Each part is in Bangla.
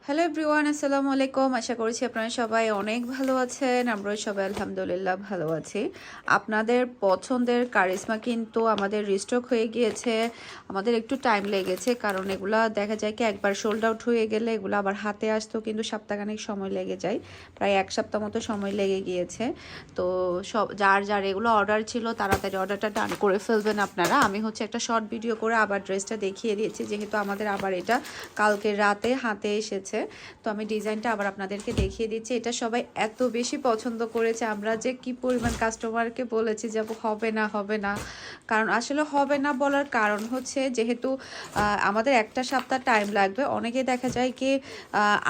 হ্যালো এভরিওয়ান, আসসালামু আলাইকুম। আশা করছি আপনারা সবাই অনেক ভালো আছেন। আমরাও সবাই আলহামদুলিল্লাহ ভালো আছি। আপনাদের পছন্দের কারিশমা কিন্তু আমাদের রিস্টক হয়ে গিয়েছে। আমাদের একটু টাইম লেগেছে, কারণ এগুলা দেখা যায় কি একবার সোল্ড আউট হয়ে গেলে এগুলো আবার হাতে আসতেও কিন্তু সপ্তাহখানেক সময় লেগে যায়। প্রায় এক সপ্তাহ মতো সময় লেগে গিয়েছে। তো যার এগুলো অর্ডার ছিল তাড়াতাড়ি অর্ডারটা ডান করে ফেলবেন আপনারা। আমি হচ্ছে একটা শর্ট ভিডিও করে আবার ড্রেসটা দেখিয়ে দিয়েছি, যেহেতু আমাদের আবার এটা কালকে রাতে হাতে এসেছে। তো আমি ডিজাইনটা আবার আপনাদেরকে দেখিয়ে দিচ্ছি। এটা সবাই এত বেশি পছন্দ করেছে, আমরা যে কি পরিমাণ কাস্টমারকে বলেছি যে হবে না হবে না, কারণ আসলে হবে না বলার কারণ হচ্ছে যেহেতু আমাদের একটা সপ্তাহ টাইম লাগবে। অনেকে দেখা যায় কি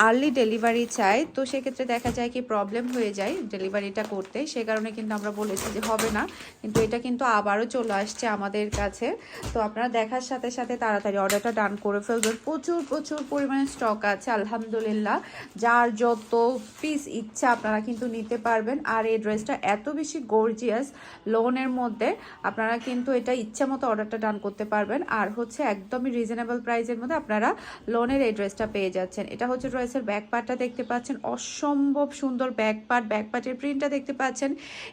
আর্লি ডেলিভারি চায়, তো সেক্ষেত্রে দেখা যায় কি প্রবলেম হয়ে যায় ডেলিভারিটা করতে। সে কারণে কিন্তু আমরা বলেছি যে হবে না, কিন্তু এটা কিন্তু আবারও চলে আসছে আমাদের কাছে। তো আপনারা দেখার সাথে সাথে তাড়াতাড়ি অর্ডারটা ডান করে ফেলবেন। প্রচুর প্রচুর পরিমাণে স্টক আছে আলহামদুলিল্লাহ। যার যত পিস ইচ্ছা আপনারা কিন্তু নিতে পারবেন। আর এই ড্রেসটা এত বেশি গর্জিয়াস, লোনের মধ্যে আপনারা কিন্তু এটা ইচ্ছা মতো অর্ডারটা ডান করতে পারবেন। আর হচ্ছে একদমই রিজনেবল প্রাইসের মধ্যে আপনারা লোনের এই ড্রেসটা পেয়ে যাচ্ছেন। এটা হচ্ছে ড্রেসের ব্যাক পার্টটা দেখতে পাচ্ছেন, অসম্ভব সুন্দর ব্যাক পার্টের প্রিন্টটা দেখতে পাচ্ছেন।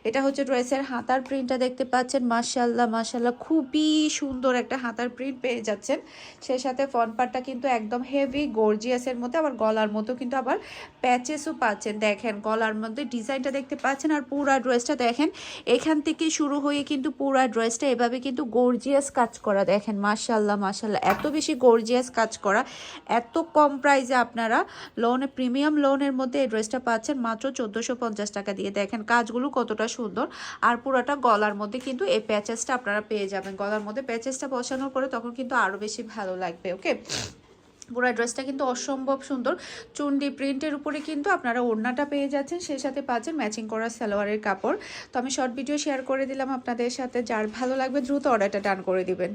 এটা হচ্ছে ড্রেসের হাতার প্রিন্টটা দেখতে পাচ্ছেন, মাশাআল্লাহ মাশাআল্লাহ খুবই সুন্দর একটা হাতার প্রিন্ট পেয়ে যাচ্ছেন। সেই সাথে ফ্রন্ট পার্টটা কিন্তু একদম হেভি গর্জিয়াসের মধ্যে, আবার গলার মতো কিন্তু আবার প্যাচেসও পাচ্ছেন। দেখেন গলার মধ্যে ডিজাইনটা দেখতে পাচ্ছেন, আর পুরা ড্রেসটা দেখেন এখান থেকে শুরু হয়ে কিন্তু পুরা ড্রেসটা এভাবে কিন্তু গর্জিয়াস কাজ করা। দেখেন মাশাআল্লাহ মাশাআল্লাহ এত বেশি গর্জিয়াস কাজ করা, এত কম প্রাইসে আপনারা লোনে প্রিমিয়াম লোনের মধ্যে এই ড্রেসটা পাচ্ছেন মাত্র 1450 টাকা দিয়ে। দেখেন কাজগুলো কতটা সুন্দর, আর পুরাটা গলার মধ্যে কিন্তু এই প্যাচেসটা আপনারা পেয়ে যাবেন। গলার মধ্যে প্যাচেসটা বসানোর পরে তখন কিন্তু আরও বেশি ভালো লাগবে। ওকে, পুরো ড্রেসটা কিন্তু অসম্ভব সুন্দর। চুন্ডি প্রিন্টের উপরে কিন্তু আপনারা ওড়নাটা পেয়ে যাচ্ছেন, সেই সাথে পাচ্ছেন ম্যাচিং করা সালোয়ারের কাপড়। তো আমি শর্ট ভিডিও শেয়ার করে দিলাম আপনাদের সাথে, যার ভালো লাগবে দ্রুত অর্ডারটা ডান করে দিবেন।